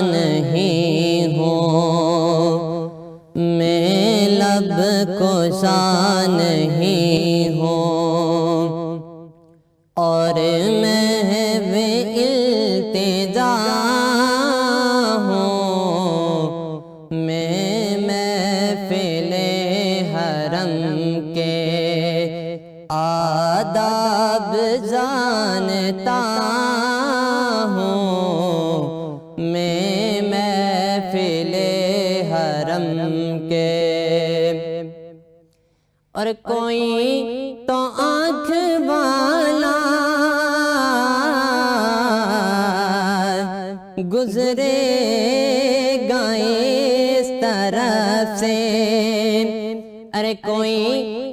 نہیں ہوں، میں لب کشا نہیں ہوں، اور محو التجا ہوں، میں محفل حرم کے آداب جانتا ہوں، میں محفل حرم کے۔ اور کوئی تو آنکھ والا گزرے گا اس طرف سے، ارے کوئی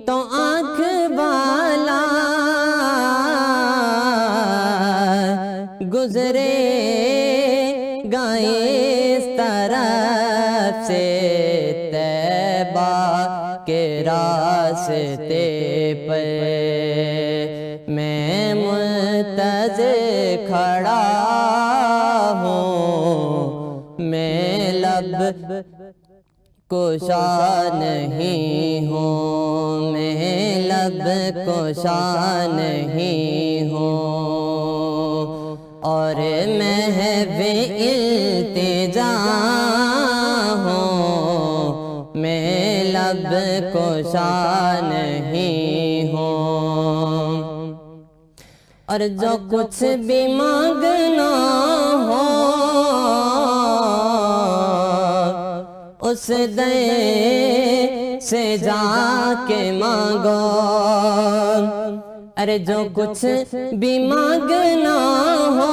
تو آنکھ والا گزرے گا اس طرف سے، طیبہ کے راستے پر میں منتظر کھڑا ہوں، میں لب کشا نہیں ہوں، میں لب کشا نہیں ہوں، اور محو التجا ہوں، میں لب کشا نہیں ہوں۔ اور جو کچھ بھی مانگنا ہو اس دے سے جا کے مانگو، ارے جو کچھ بھی مانگنا ہو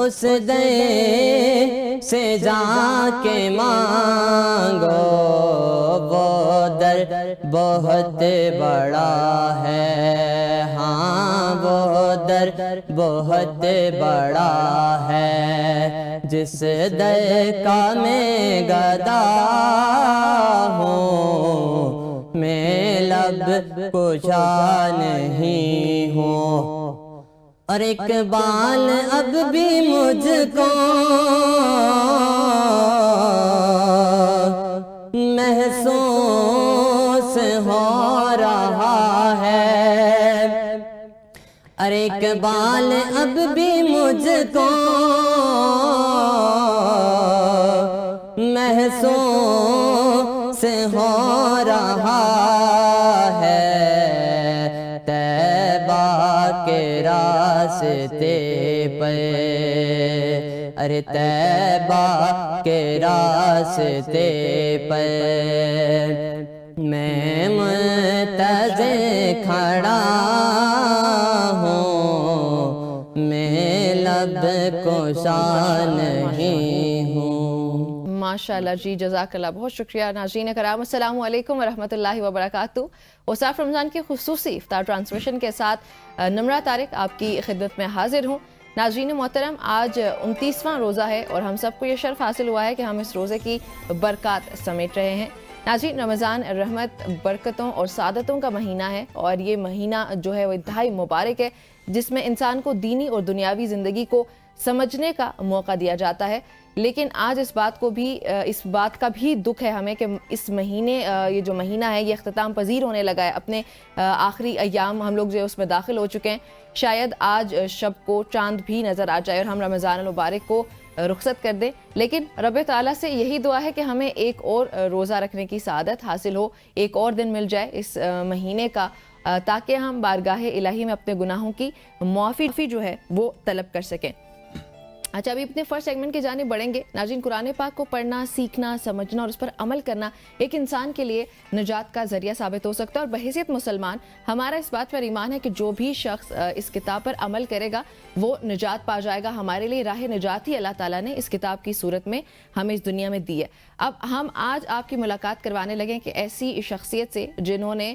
اس دے سے جا کے مانگو، وہ در بہت بڑا ہے، ہاں وہ در بہت بڑا ہے، جس در کا میں گدا ہوں، میں لب کشا نہیں ہوں۔ اور اقبال اب بھی مجھ کو محسوس ہو رہا ہے، ارے اقبال اب بھی مجھ کو محسوس ہو رہا ہے، طیبہ کے راستے پر، ارے طیبہ کے راستے پر میں منتظر کھڑا ہوں، میں لب کشا نہیں ہوں۔ ماشاءاللہ جی، جزاک اللہ، بہت شکریہ۔ ناظرین کرام السلام علیکم ورحمۃ اللہ وبرکاتہ۔ اوصاف رمضان کی خصوصی افطار ٹرانسمیشن کے ساتھ نمرہ طارق آپ کی خدمت میں حاضر ہوں۔ ناظرین محترم، آج 29واں روزہ ہے اور ہم سب کو یہ شرف حاصل ہوا ہے کہ ہم اس روزے کی برکات سمیٹ رہے ہیں۔ ناظرین، رمضان رحمت، برکتوں اور سعادتوں کا مہینہ ہے، اور یہ مہینہ جو ہے وہ انتہائی مبارک ہے، جس میں انسان کو دینی اور دنیاوی زندگی کو سمجھنے کا موقع دیا جاتا ہے۔ لیکن آج اس بات کا بھی دکھ ہے ہمیں کہ اس مہینے، یہ جو مہینہ ہے یہ اختتام پذیر ہونے لگا ہے، اپنے آخری ایام ہم لوگ جو اس میں داخل ہو چکے ہیں۔ شاید آج شب کو چاند بھی نظر آ جائے اور ہم رمضان المبارک کو رخصت کر دیں، لیکن رب تعالیٰ سے یہی دعا ہے کہ ہمیں ایک اور روزہ رکھنے کی سعادت حاصل ہو، ایک اور دن مل جائے اس مہینے کا، تاکہ ہم بارگاہ الہی میں اپنے گناہوں کی معافی جو ہے وہ طلب کر سکیں۔ اچھا، ابھی اپنے فرسٹ سیگمنٹ کی جانب بڑھیں گے۔ ناظرین، قرآن پاک کو پڑھنا، سیکھنا، سمجھنا اور اس پر عمل کرنا ایک انسان کے لیے نجات کا ذریعہ ثابت ہو سکتا ہے، اور بحیثیت مسلمان ہمارا اس بات پر ایمان ہے کہ جو بھی شخص اس کتاب پر عمل کرے گا وہ نجات پا جائے گا۔ ہمارے لیے راہ نجات ہی اللہ تعالیٰ نے اس کتاب کی صورت میں ہمیں اس دنیا میں دی ہے۔ اب ہم آج آپ کی ملاقات کروانے لگے کہ ایسی شخصیت سے جنہوں نے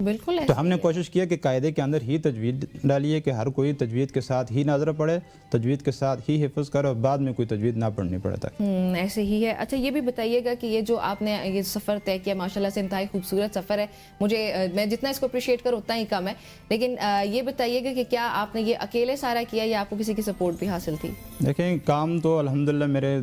بالکل تو ہم نے کوشش کیا کہ قاعدے کے اندر ہی تجوید ڈالی ہے کہ ہر کوئی تجوید کے ساتھ ہی ناظرہ پڑھے، تجوید کے ساتھ ہی حفظ کرے اور بعد میں کوئی تجوید نہ پڑھنی پڑے تک۔ ایسے ہی ہے۔ اچھا یہ بھی بتائیے گا کہ یہ جو آپ نے یہ سفر طے کیا ماشاءاللہ سے انتہائی خوبصورت سفر ہے، میں جتنا اس کو اپریشیٹ کروں اتنا ہی کم ہے، لیکن یہ بتائیے گا کہ کیا آپ نے یہ اکیلے سارا کیا یا آپ کو کسی کی سپورٹ بھی حاصل تھی؟ دیکھیں کام تو الحمدللہ میرے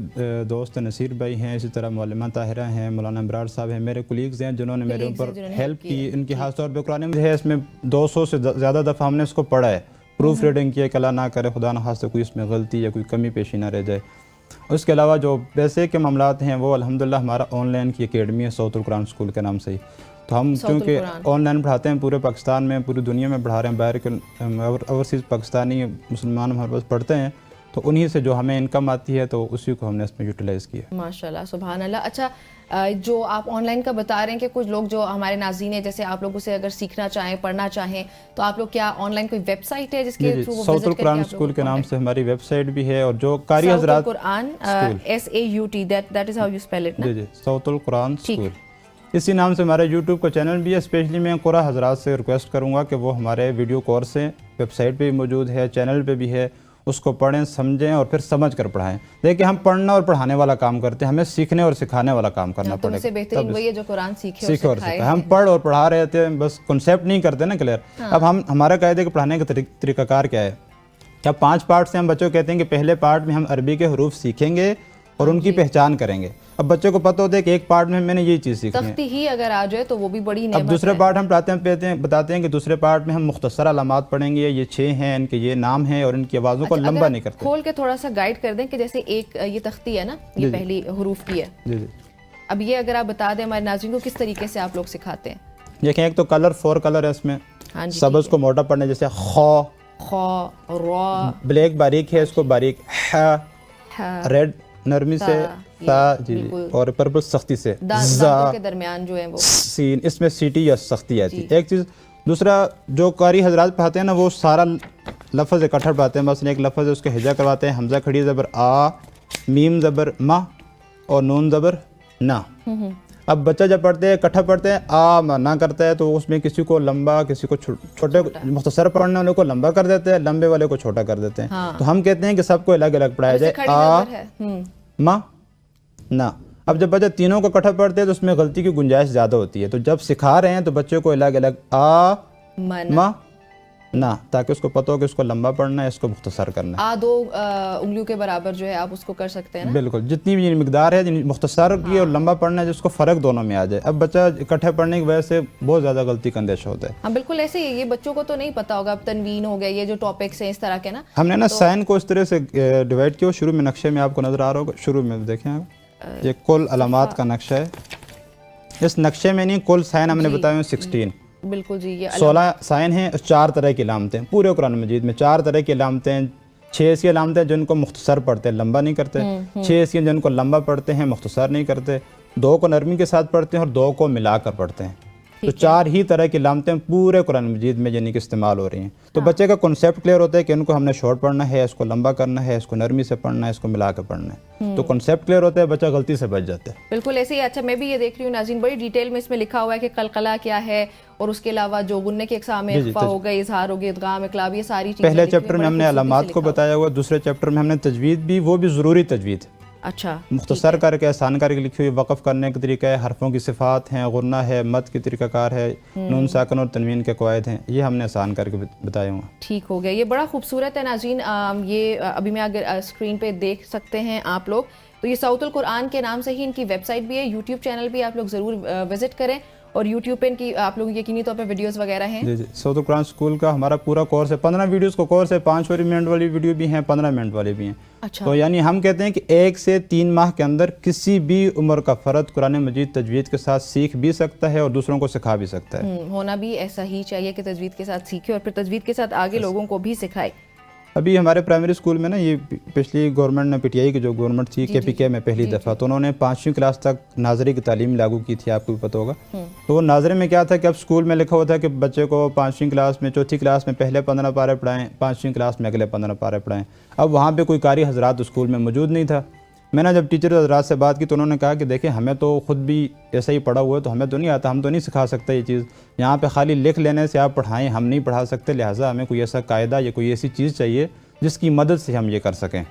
دوست نصیر بھائی ہیں، اسی طرح معلمہ طاہرہ ہیں، مولانا ابرار صاحب ہیں، میرے کولیگز ہیں جنہوں نے میرے اوپر ہیلپ کی۔ ان کی خاص طور پہ قرآن مجید ہے، اس میں 200 سے زیادہ دفعہ ہم نے اس کو پڑھا ہے، پروف ریڈنگ کیا کہ اللہ نہ کرے خدا نخواستہ کوئی اس میں غلطی یا کوئی کمی پیشی نہ رہ جائے۔ اس کے علاوہ جو پیسے کے معاملات ہیں وہ الحمدللہ ہمارا آن لائن کی اکیڈمی ہے صوت القرآن اسکول کے نام سے ہی، تو ہم کیونکہ آن لائن پڑھاتے ہیں پورے پاکستان میں، پوری دنیا میں پڑھا رہے ہیں، باہر کے اوورسیز پاکستانی مسلمان ہمارے پاس پڑھتے ہیں، تو انہی سے جو ہمیں انکم آتی ہے تو اسی کو ہم نے اس میں یوٹیلائز کیا۔ ماشاءاللہ سبحان اللہ۔ اچھا جو آپ آن لائن کا بتا رہے ہیں کہ کچھ لوگ جو ہمارے ناظرین ہیں جیسے آپ لوگوں سے اگر سیکھنا چاہیں پڑھنا چاہیں تو آپ لوگ کیا آن لائن کوئی ویب سائٹ ہے جس کے تھرو وہ صوت القرآن اسکول کے نام سے ہماری ویب سائٹ بھی ہے، اور جو قاری حضرات قرآن SAUT that is how you spell it نا؟ جی صوت القرآن اسکول اسی نام سے ہمارا یوٹیوب کا چینل بھی ہے۔ اسپیشلی میں قرآن حضرات سے ریکویسٹ کروں گا کہ وہ ہمارے ویڈیو کورس ہیں، ویب سائٹ پہ بھی موجود ہے، چینل پہ بھی ہے، اس کو پڑھیں سمجھیں اور پھر سمجھ کر پڑھائیں۔ دیکھیں ہم پڑھنا اور پڑھانے والا کام کرتے ہیں، ہمیں سیکھنے اور سکھانے والا کام کرنا پڑے گا۔ بہترین وہی ہے جو قرآن سیکھے اور سکھائے۔ ہم پڑھ اور پڑھا رہے تھے، بس کنسیپٹ نہیں کرتے نا کلیئر۔ اب ہمارا قاعدے کے پڑھانے کا طریقہ کار کیا ہے کہ اب 5 پارٹ سے ہم بچوں کو کہتے ہیں کہ پہلے پارٹ میں ہم عربی کے حروف سیکھیں گے اور ان کی پہچان کریں گے۔ اب بچوں کو پتہ ہوتا ہے کہ ایک پارٹ میں نے یہ چیز سیکھنی ہے، تختی ہی اگر آ جائے تو وہ بھی بڑی نعمت ہے۔ اب دوسرے پارٹ ہم بتاتے ہیں کہ دوسرے پارٹ میں ہم مختصر علامات پڑھیں گے، یہ 6 ہیں، ان کے یہ نام ہیں اور ان کی آوازوں کو لمبا نہیں کرتے۔ کھول کے تھوڑا سا گائیڈ کر دیں کہ جیسے ایک یہ تختی ہے نا، یہ پہلی حروف کی ہے، جی جی اب یہ اگر آپ بتا دیں ہمارے ناظرین کو کس طریقے سے آپ لوگ سکھاتے ہیں؟ دیکھیں ایک تو کلر 4 کلر ہے اس میں، سبز کو موٹا پڑھنا جیسے خ، را، بلیک باریک ہے اس کو باریک، ریڈ نرمی سے تا، جی اور پرپل سختی سے، دانتوں کے درمیان جو ہے وہ سین، اس میں سیٹی یا سختی آتی ہے۔ ایک چیز دوسرا جو قاری حضرات پڑھاتے ہیں نا وہ سارا لفظ اکٹھا پڑھاتے ہیں، مثلا ایک لفظ ہے اس کا ہجا کرواتے ہیں، حمزہ کھڑی زبر آ، میم زبر ما اور نون زبر نا۔ اب بچہ جب پڑھتے ہیں اکٹھا پڑھتے ہیں آ ما نہ کرتا ہے تو اس میں کسی کو لمبا کسی کو چھوٹے، مختصر پڑھنے والے کو لمبا کر دیتے ہیں، لمبے والے کو چھوٹا کر دیتے ہیں، تو ہم کہتے ہیں کہ سب کو الگ الگ پڑھایا جائے، آ ما نا۔ اب جب بچہ تینوں کو اکٹھا پڑھتے ہیں تو اس میں غلطی کی گنجائش زیادہ ہوتی ہے، تو جب سکھا رہے ہیں تو بچے کو الگ الگ آ ما نا، تاکہ اس کو پتہ ہو کہ اس کو لمبا پڑھنا ہے، اس کو مختصر کرنا ہے۔ 2 انگلیوں کے برابر جو ہے آپ اس کو کر سکتے ہیں نا؟ بالکل، جتنی بھی مقدار ہے مختصر کی اور لمبا پڑھنا ہے جس کو فرق دونوں میں آ جائے۔ اب بچہ اکٹھے پڑھنے کی وجہ سے بہت زیادہ غلطی کا اندیشہ ہوتا ہے۔ ہاں بالکل ایسے ہی، یہ بچوں کو تو نہیں پتا ہوگا، اب تنوین ہو گیا، یہ جو ٹاپکس ہیں اس طرح کے نا، ہم نے نا سائن کو اس طرح سے ڈیوائڈ کیا، شروع میں نقشے میں آپ کو نظر آ رہا ہوگا، شروع میں دیکھیں آپ، یہ کل علامات کا نقشہ ہے، اس نقشے میں نہیں کل سائن ہم نے بتایا 16، بالکل جی، یہ 16 سائن ہیں، 4 طرح کی علامتیں پورے قرآن مجید میں، 4 طرح کی علامتیں، 6 ایسی علامتیں جن کو مختصر پڑھتے ہیں لمبا نہیں کرتے، 6 ایسی جن کو لمبا پڑھتے ہیں مختصر نہیں کرتے، 2 کو نرمی کے ساتھ پڑھتے ہیں اور 2 کو ملا کر پڑھتے ہیں، تو 4 ہی طرح کی علامتیں پورے قرآن مجید میں یعنی کہ استعمال ہو رہی ہیں۔ تو بچے کا کنسیپٹ کلیئر ہوتا ہے کہ ان کو ہم نے شارٹ پڑھنا ہے، اس کو لمبا کرنا ہے، اس کو نرمی سے پڑھنا ہے، اس کو ملا کے پڑھنا ہے، تو کنسیپٹ کلیئر ہوتا ہے، بچہ غلطی سے بچ جاتا ہے۔ بالکل ایسے ہی۔ اچھا میں بھی یہ دیکھ رہی ہوں ناظرین بڑی ڈیٹیل میں اس میں لکھا ہوا ہے کہ قلقلہ کیا ہے، اور اس کے علاوہ جو غنّے کے اقسام ہیں، اخفا ہو گئے، اظہار ہو گئے، ادغام، اقلاب، یہ ساری چیزیں پہلے چیپٹر میں ہم نے علامات کو بتایا ہوا، دوسرے چیپٹر میں ہم نے تجوید بھی، وہ بھی ضروری تجوید، اچھا مختصر کر کے آسان کر کے لکھی ہوئی، وقف کرنے کا طریقہ ہے، حرفوں کی صفات ہیں، غنہ ہے، مد کی طریقہ کار ہے، نون ساکن اور تنوین کے قواعد ہیں، یہ ہم نے آسان کر کے بتایا ہوا۔ ٹھیک ہو گیا، یہ بڑا خوبصورت ہے ناظرین، یہ ابھی میں اگر اسکرین پہ دیکھ سکتے ہیں آپ لوگ، تو یہ صوت القرآن کے نام سے ہی ان کی ویب سائٹ بھی ہے، یوٹیوب چینل بھی آپ لوگ ضرور وزٹ کریں، اور یوٹیوب پہ ان کی آپ لوگ یقینی طور پہ ویڈیوز وغیرہ ہیں۔ جی جی، صوت القرآن اسکول کا ہمارا پورا کورس ہے، 15 ویڈیوز کا کورس ہے، 5 منٹ والی ویڈیو بھی ہیں، 15 منٹ والی بھی ہیں۔ اچھا، تو یعنی ہم کہتے ہیں کہ 1 سے 3 ماہ کے اندر کسی بھی عمر کا فرد قرآن مجید تجوید کے ساتھ سیکھ بھی سکتا ہے اور دوسروں کو سکھا بھی سکتا ہے۔ ہونا بھی ایسا ہی چاہیے کہ تجوید کے ساتھ سیکھے اور پھر تجوید کے ساتھ آگے لوگوں کو بھی سکھائے۔ ابھی ہمارے پرائمری اسکول میں نا یہ پچھلی گورنمنٹ نے PTI کی جو گورنمنٹ تھی KPK میں پہلی دفعہ، تو انہوں نے 5ویں کلاس تک ناظری کی تعلیم لاگو کی تھی، آپ کو بھی پتہ ہوگا۔ تو وہ ناظری میں کیا تھا کہ اب اسکول میں لکھا ہوا تھا کہ بچے کو 5ویں کلاس میں، 4تھی کلاس میں پہلے 15 پارے پڑھائیں، 5ویں کلاس میں اگلے 15 پارے پڑھائیں۔ اب وہاں پہ کوئی قاری حضرات اسکول میں موجود نہیں تھا، میں نے جب ٹیچر حضرات سے بات کی تو انہوں نے کہا کہ دیکھیں ہمیں تو خود بھی ایسا ہی پڑھا ہوا ہے تو ہمیں تو نہیں آتا, ہم تو نہیں سکھا سکتے یہ چیز, یہاں پہ خالی لکھ لینے سے آپ پڑھائیں ہم نہیں پڑھا سکتے, لہٰذا ہمیں کوئی ایسا قاعدہ یا کوئی ایسی چیز چاہیے جس کی مدد سے ہم یہ کر سکیں.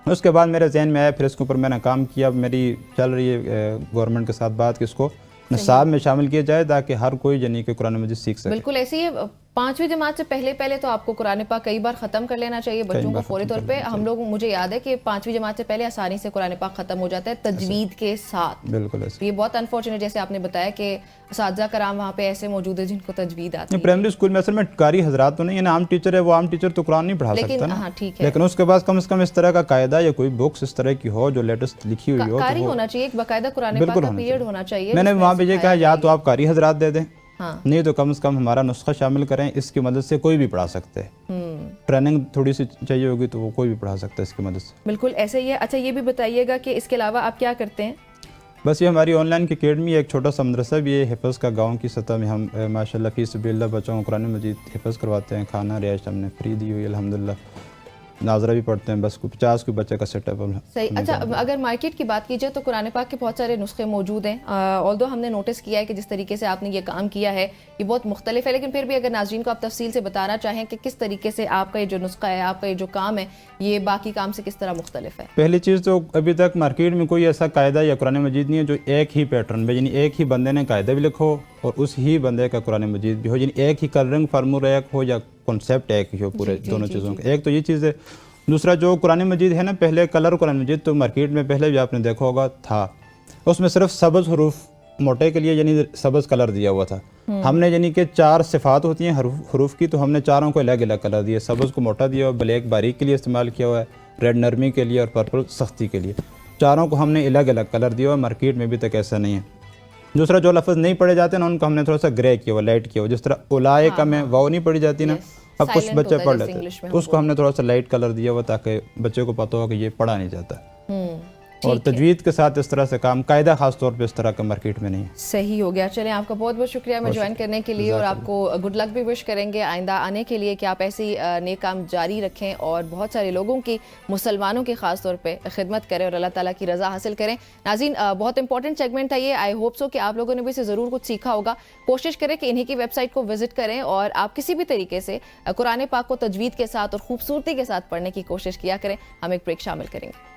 اس کے بعد میرے ذہن میں آیا, پھر اس کے اوپر میں نے کام کیا. میری چل رہی ہے گورنمنٹ کے ساتھ بات کہ اس کو نصاب میں شامل کیا جائے تاکہ ہر کوئی یعنی کہ قرآن مجید سیکھ سکے. بالکل ایسے ہی 5ویں جماعت سے پہلے تو آپ کو قرآن پاک کئی بار ختم کر لینا چاہیے بچوں کو فوری طور پہ. ہم لوگ, مجھے یاد ہے کہ 5ویں جماعت سے پہلے آسانی سے قرآن پاک ختم ہو جاتا ہے تجوید کے ساتھ. بالکل ایسے یہ بہت انفارچونیٹ, جیسے آپ نے بتایا کہ اساتذہ کرام وہاں پہ ایسے موجود ہیں جن کو تجوید آتی ہے. پرائمری اسکول میں اصل میں قاری حضرات تو نہیں ہے نا, عام ٹیچر ہے, وہ عام ٹیچر تو قرآن نہیں پڑھا سکتا نا, ہاں ٹھیک ہے, لیکن اس کے بعد کم سے کم اس طرح کا قاعدہ یا کوئی بکس اس طرح کی ہو جو لیٹسٹ لکھی ہوئی ہو, قاری ہونا چاہیے, ایک باقاعدہ قرآن پاک کا پیریڈ ہونا چاہیے. میں نے وہاں پہ یہ کہا یا تو آپ قاری حضرات دے دیں, ہاں نہیں تو کم سے کم ہمارا نسخہ شامل کریں, اس کی مدد سے کوئی بھی پڑھا سکتے ہیں. ٹریننگ تھوڑی سی چاہیے ہوگی تو وہ کوئی بھی پڑھا سکتا ہے اس کی مدد سے. بالکل ایسے ہی ہے. اچھا یہ بھی بتائیے گا کہ اس کے علاوہ آپ کیا کرتے ہیں؟ بس یہ ہماری آن لائن کی اکیڈمی, ایک چھوٹا سا مدرسہ بھی ہے حفظ کا, گاؤں کی سطح میں ہم ماشاءاللہ فی سبیل اللہ بچوں کو قرآن مجید حفظ کرواتے ہیں. کھانا رہائش ہم نے فری دی ہوئی الحمدللہ, ناظرہ بھی پڑھتے ہیں, بس 50 کوئی بچے کا سیٹ اپ. صحیح. اچھا اگر مارکیٹ کی بات کی جائے تو قرآن پاک کے بہت سارے نسخے موجود ہیں, آلدو ہم نے نوٹس کیا ہے کہ جس طریقے سے آپ نے یہ کام کیا ہے یہ بہت مختلف ہے, لیکن پھر بھی اگر ناظرین کو آپ تفصیل سے بتانا چاہیں کہ کس طریقے سے آپ کا یہ جو نسخہ ہے, آپ کا یہ جو کام ہے, یہ باقی کام سے کس طرح مختلف ہے. پہلی چیز تو ابھی تک مارکیٹ میں کوئی ایسا قاعدہ یا قرآن مجید نہیں ہے جو ایک ہی پیٹرن میں, یعنی ایک ہی بندے نے قاعدہ بھی لکھو اور اس ہی بندے کا قرآن مجید بھی ہو, یعنی ایک ہی کلرنگ فارمول ایک ہو یا کنسیپٹ ایک ہی ہو پورے دونوں چیزوں کا. ایک تو یہ چیز ہے. دوسرا جو قرآن مجید ہے نا, پہلے کلر قرآن مجید تو مارکیٹ میں پہلے بھی آپ نے دیکھا ہوگا تھا, اس میں صرف سبز حروف موٹے کے لیے یعنی سبز کلر دیا ہوا تھا. ہم نے یعنی کہ 4 صفات ہوتی ہیں حروف کی, تو ہم نے چاروں کو الگ الگ کلر دیا. سبز کو موٹا دیا ہوا, بلیک باریک کے لیے استعمال کیا ہوا ہے, ریڈ نرمی کے لیے اور پرپل سختی کے لیے. چاروں کو ہم نے الگ الگ کلر دیا ہوا. مارکیٹ میں بھی تک ایسا نہیں ہے. دوسرا جو لفظ نہیں پڑھے جاتے نا ان کو ہم نے تھوڑا سا گرے کیا ہوا, لائٹ کیا ہوا. جس طرح اولائکا میں واو نہیں پڑھی جاتی نا, اب کچھ بچے پڑھ لیتے ہیں, اس کو ہم نے تھوڑا سا لائٹ کلر دیا ہوا تاکہ بچے کو پتہ ہو کہ یہ پڑھا نہیں جاتا. اور تجوید کے ساتھ اس طرح سے کام, قاعدہ خاص طور پہ اس طرح کا مارکیٹ میں نہیں ہے. صحیح ہو گیا. چلیں آپ کا بہت بہت شکریہ ہمیں جوائن کرنے کے لیے, اور آپ کو گڈ لک بھی وش کریں گے آئندہ آنے کے لیے کہ آپ ایسی نیک کام جاری رکھیں اور بہت سارے لوگوں کی, مسلمانوں کی خاص طور پہ خدمت کریں اور اللہ تعالیٰ کی رضا حاصل کریں. ناظرین بہت امپورٹنٹ سیگمنٹ تھا یہ, آئی ہوپ سو کہ آپ لوگوں نے بھی اسے ضرور کچھ سیکھا ہوگا. کوشش کریں کہ انہی کی ویب سائٹ کو وزٹ کریں اور آپ کسی بھی طریقے سے قرآن پاک کو تجوید کے ساتھ اور خوبصورتی کے ساتھ پڑھنے کی کوشش کیا کریں. ہم ایک بریک شامل کریں گے.